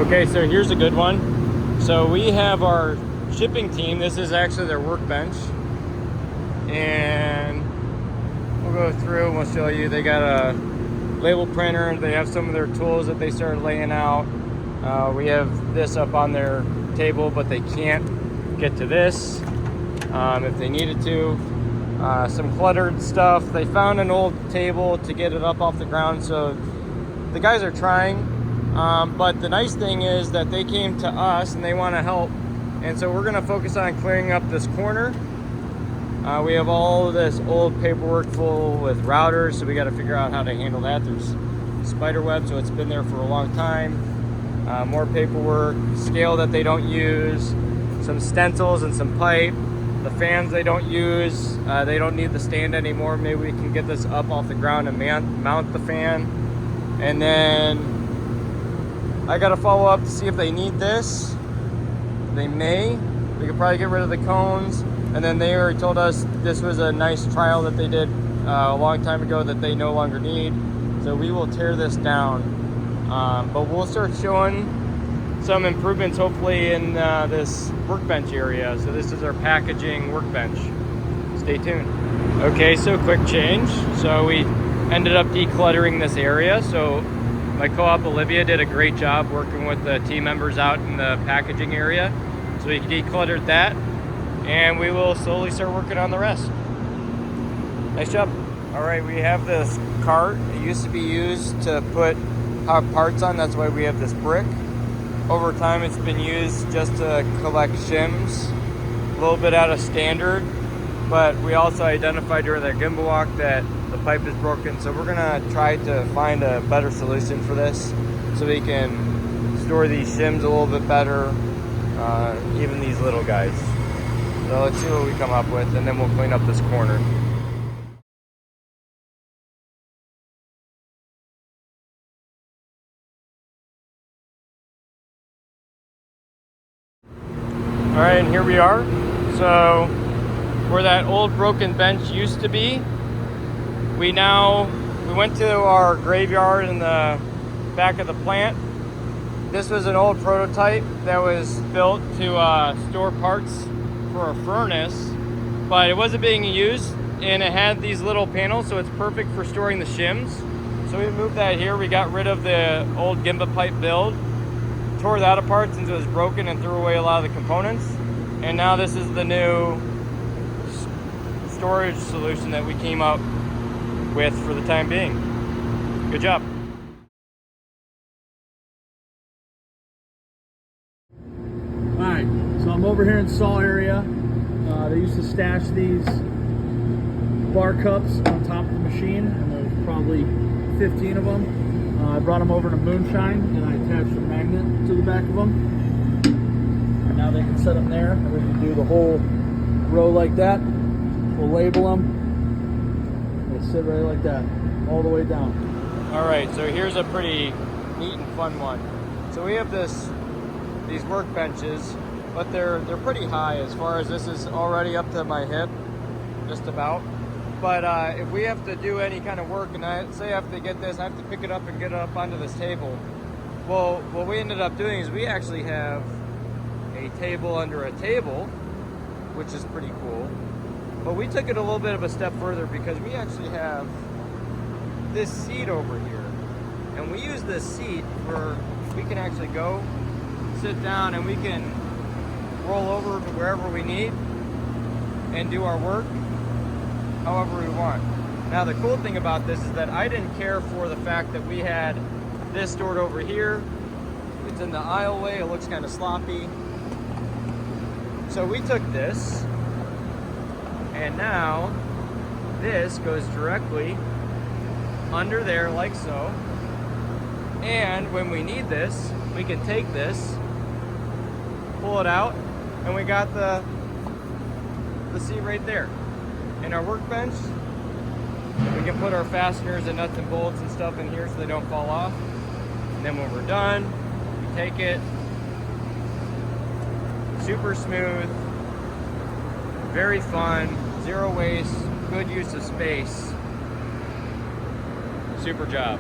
Okay, so here's a good one. So we have our shipping team. This is actually their workbench. And we'll go through and we'll show you. They got a label printer. They have some of their tools that they started laying out. We have this up on their table, but they can't get to this if they needed to. Some cluttered stuff. They found an old table to get it up off the ground, so the guys are trying. But the nice thing is that they came to us and they want to help, and so we're going to focus on clearing up this corner. We have all of this old paperwork full with routers, so we got to figure out how to handle that. There's spider web, so it's been there for a long time. More paperwork, scale that they don't use, some stencils and some pipe. The fans they don't use, they don't need the stand anymore. Maybe we can get this up off the ground and mount the fan. And then I gotta follow up to see if they need this. They may. We could probably get rid of the cones. And then they already told us this was a nice trial that they did a long time ago that they no longer need. So we will tear this down. But we'll start showing some improvements hopefully in this workbench area. So this is our packaging workbench. Stay tuned. Okay, so quick change. So we ended up decluttering this area. So my co-op Olivia did a great job working with the team members out in the packaging area. So we decluttered that, and we will slowly start working on the rest. Nice job. All right, we have this cart. It used to be used to put parts on. That's why we have this brick. Over time, it's been used just to collect shims, a little bit out of standard, but we also identified during that gimbal walk that the pipe is broken, so we're gonna try to find a better solution for this so we can store these shims a little bit better, even these little guys. So let's see what we come up with, and then we'll clean up this corner. All right, and here we are. So where that old broken bench used to be, we went to our graveyard in the back of the plant. This was an old prototype that was built to store parts for a furnace, but it wasn't being used, and it had these little panels, so it's perfect for storing the shims. So we moved that here. We got rid of the old Gimba pipe build, tore that apart since it was broken, and threw away a lot of the components. And now this is the new storage solution that we came up with for the time being. Good job. Alright, so I'm over here in Saw area. They used to stash these bar cups on top of the machine, and there's probably 15 of them. I brought them over to Moonshine, and I attached a magnet to the back of them. And now they can set them there, and we can do the whole row like that. We'll label them. They sit right like that, all the way down. All right, so here's a pretty neat and fun one. So we have these workbenches, but they're pretty high as far as this is already up to my hip, just about. But if we have to do any kind of work, and I say I have to get this, I have to pick it up and get it up onto this table. Well, what we ended up doing is we actually have a table under a table, which is pretty cool. But we took it a little bit of a step further because we actually have this seat over here. And we use this seat where we can actually go, sit down, and we can roll over to wherever we need and do our work however we want. Now the cool thing about this is that I didn't care for the fact that we had this stored over here. It's in the aisleway, it looks kind of sloppy. So we took this, and now this goes directly under there like so. And when we need this, we can take this, pull it out, and we got the seat right there. In our workbench, we can put our fasteners and nuts and bolts and stuff in here so they don't fall off. And then when we're done, we take it. Super smooth, very fun, zero waste, good use of space. Super job.